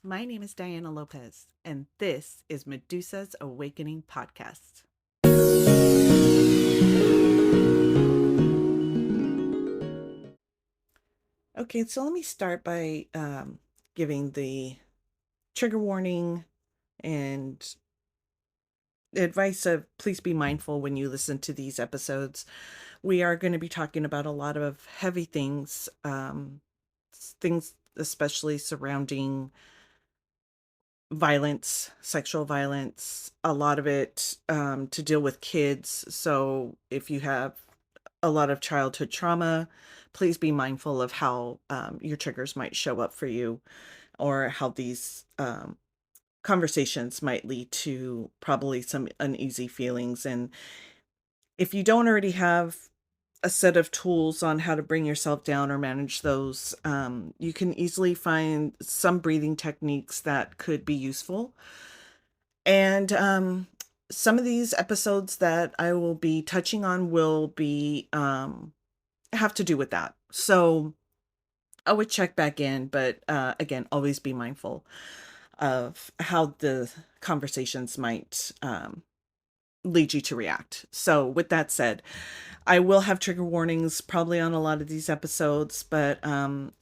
My name is Diana Lopez, and this is Medusa's Awakening Podcast. Okay, so let me start by giving the trigger warning and advice of please be mindful when you listen to these episodes. We are going to be talking about a lot of heavy things, things especially surrounding violence, sexual violence, a lot of it to deal with kids. So if you have a lot of childhood trauma, please be mindful of how your triggers might show up for you or how these conversations might lead to probably some uneasy feelings. And if you don't already have a set of tools on how to bring yourself down or manage those, you can easily find some breathing techniques that could be useful. And some of these episodes that I will be touching on will be have to do with that. So I would check back in, but again, always be mindful of how the conversations might lead you to react. So, with that said, I will have trigger warnings probably on a lot of these episodes, but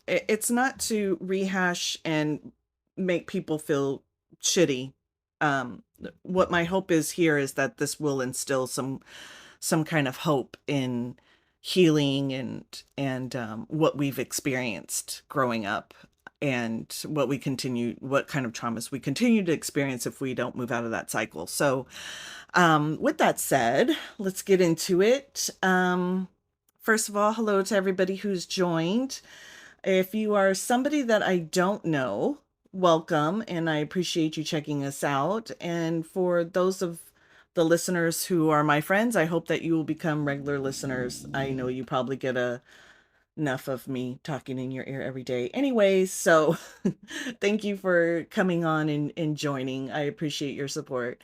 it's not to rehash and make people feel shitty. Um, what my hope is here is that this will instill some kind of hope in healing and what we've experienced growing up and what kind of traumas we continue to experience if we don't move out of that cycle. So with that said, let's get into it. First of all, hello to everybody who's joined. If you are somebody that I don't know, welcome, and I appreciate you checking us out. And for those of the listeners who are my friends, I hope that you will become regular listeners. I know you probably get enough of me talking in your ear every day. Anyways, so thank you for coming on and joining. I appreciate your support.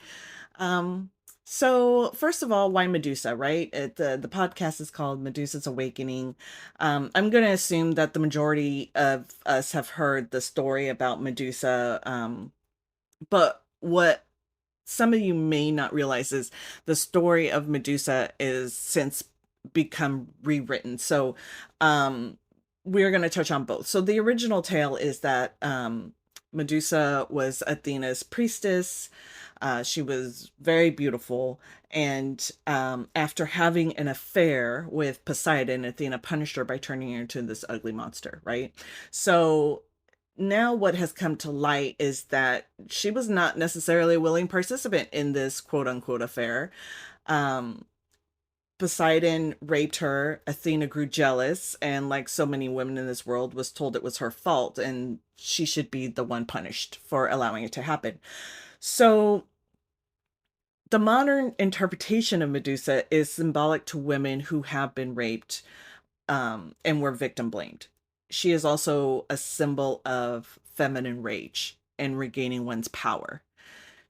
Um, so first of all, why Medusa, right? The podcast is called Medusa's Awakening. I'm going to assume that the majority of us have heard the story about Medusa. But what some of you may not realize is the story of Medusa is since become rewritten. So, we're going to touch on both. So the original tale is that Medusa was Athena's priestess. She was very beautiful. And after having an affair with Poseidon, Athena punished her by turning her into this ugly monster, right? So now what has come to light is that she was not necessarily a willing participant in this quote unquote affair. Um, Poseidon raped her. Athena grew jealous, and like so many women in this world, was told it was her fault and she should be the one punished for allowing it to happen. So the modern interpretation of Medusa is symbolic to women who have been raped and were victim blamed. She is also a symbol of feminine rage and regaining one's power.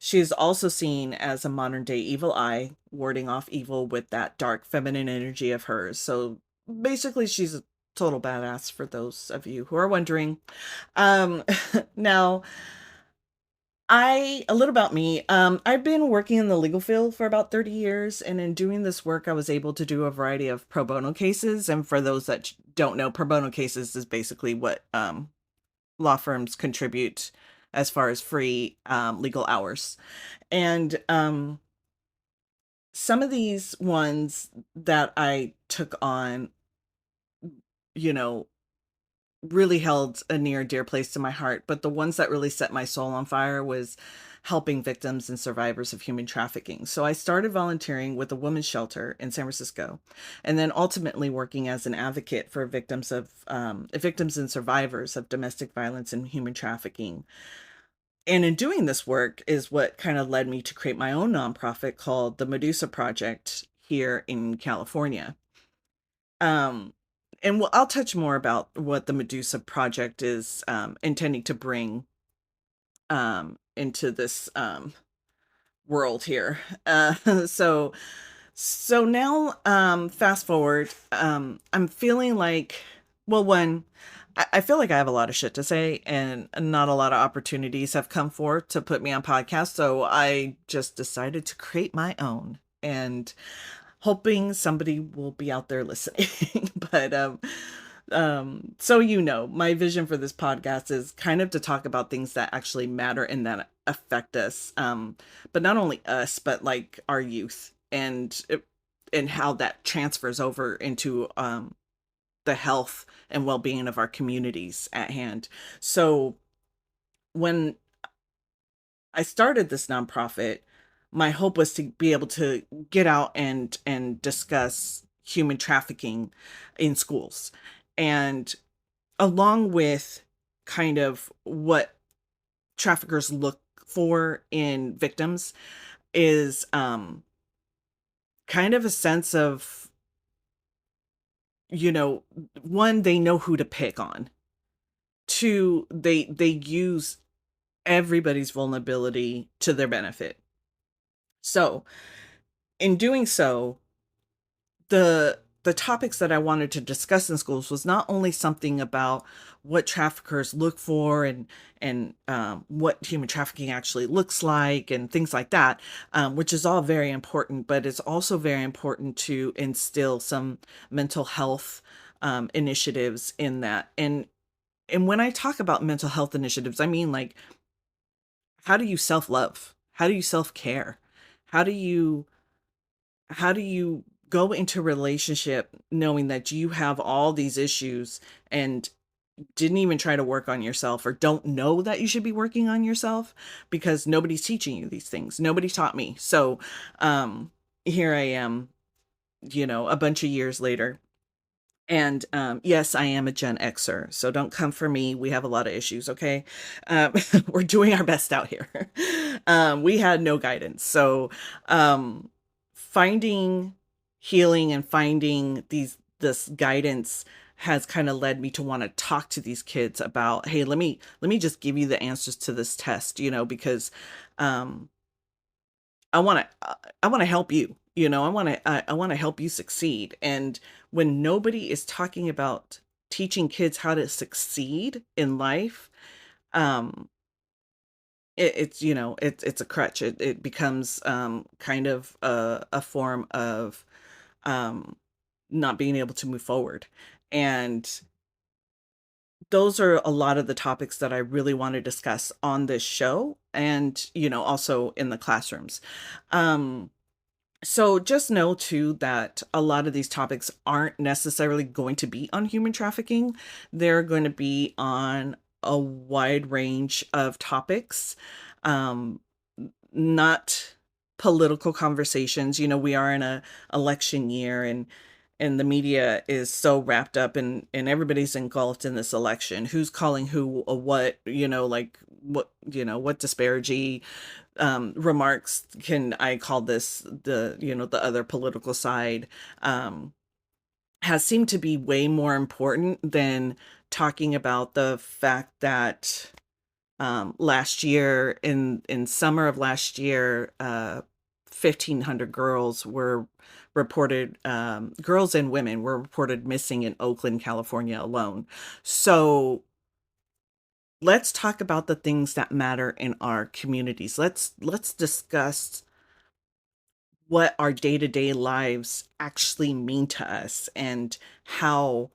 She is also seen as a modern day evil eye, warding off evil with that dark feminine energy of hers. So basically, she's a total badass for those of you who are wondering. Um, now, a little about me. I've been working in the legal field for about 30 years, and in doing this work, I was able to do a variety of pro bono cases. And for those that don't know, pro bono cases is basically what law firms contribute as far as free legal hours. And some of these ones that I took on, you know, really held a near dear place to my heart, but the ones that really set my soul on fire was helping victims and survivors of human trafficking. So I started volunteering with a women's shelter in San Francisco, and then ultimately working as an advocate for victims and survivors of domestic violence and human trafficking. And in doing this work is what kind of led me to create my own nonprofit called the Medusa Project here in California. Um, and I'll touch more about what the Medusa Project is intending to bring into this world here. So now, fast forward, I'm feeling like, well, one, I feel like I have a lot of shit to say, and not a lot of opportunities have come forth to put me on podcasts. So I just decided to create my own, and hoping somebody will be out there listening. So my vision for this podcast is kind of to talk about things that actually matter and that affect us. But not only us, but like our youth and how that transfers over into the health and well-being of our communities at hand. So when I started this nonprofit, my hope was to be able to get out and discuss human trafficking in schools. And along with kind of what traffickers look for in victims is kind of a sense of, you know, one, they know who to pick on. Two, they use everybody's vulnerability to their benefit. So, in doing so, the topics that I wanted to discuss in schools was not only something about what traffickers look for and what human trafficking actually looks like and things like that, which is all very important, but it's also very important to instill some mental health initiatives in that. And when I talk about mental health initiatives, I mean like, how do you self-love? How do you self-care? How do you how do you go into a relationship knowing that you have all these issues and didn't even try to work on yourself or don't know that you should be working on yourself because nobody's teaching you these things. Nobody taught me. So here I am, a bunch of years later. And yes, I am a Gen Xer, so don't come for me. We have a lot of issues, okay? We're doing our best out here. We had no guidance. So finding healing and finding this guidance has kind of led me to want to talk to these kids about, hey, let me just give you the answers to this test, because um I want to I want to help you. I want to help you succeed. And when nobody is talking about teaching kids how to succeed in life, um it's a crutch. It becomes kind of a form of um not being able to move forward. And those are a lot of the topics that I really want to discuss on this show and, also in the classrooms. Um So just know too that a lot of these topics aren't necessarily going to be on human trafficking. They're going to be on a wide range of topics. Um, Not political conversations. We are in a election year, and the media is so wrapped up and everybody's engulfed in this election. Who's calling who a what, like what disparity remarks can I call this, the other political side, has seemed to be way more important than talking about the fact that last year, in summer of last year, 1,500 girls were reported, girls and women were reported missing in Oakland, California alone. So let's talk about the things that matter in our communities. Let's discuss what our day-to-day lives actually mean to us and how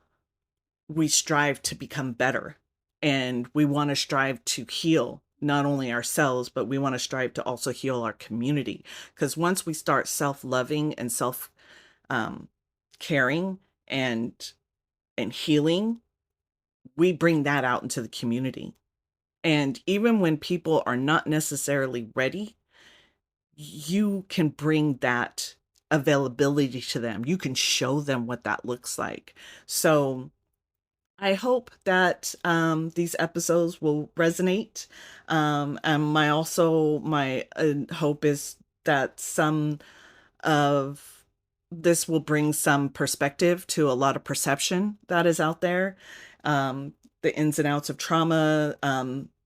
we strive to become better. And we want to strive to heal not only ourselves, but we want to strive to also heal our community. Because once we start self-loving and self caring and healing, we bring that out into the community. And even when people are not necessarily ready, you can bring that availability to them. You can show them what that looks like. So I hope that these episodes will resonate. And my hope is that some of this will bring some perspective to a lot of perception that is out there. The ins and outs of trauma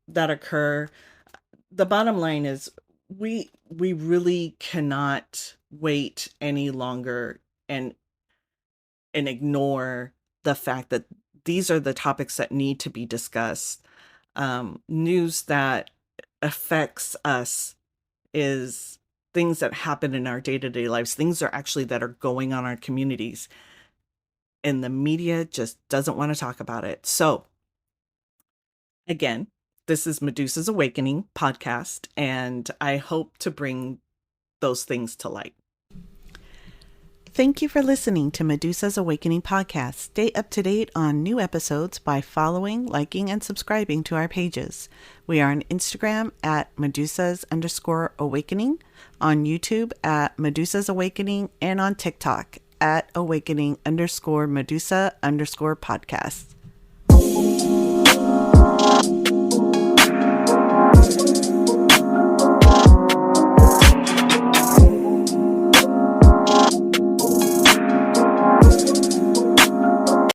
that occur. The bottom line is we really cannot wait any longer and ignore the fact that these are the topics that need to be discussed. News that affects us is things that happen in our day-to-day lives, things are actually that are going on in our communities, and the media just doesn't want to talk about it. So, again, this is Medusa's Awakening podcast, and I hope to bring those things to light. Thank you for listening to Medusa's Awakening podcast. Stay up to date on new episodes by following, liking, and subscribing to our pages. We are on Instagram at Medusas_Awakening, on YouTube at Medusa's Awakening, and on TikTok at Awakening_Medusa_podcast.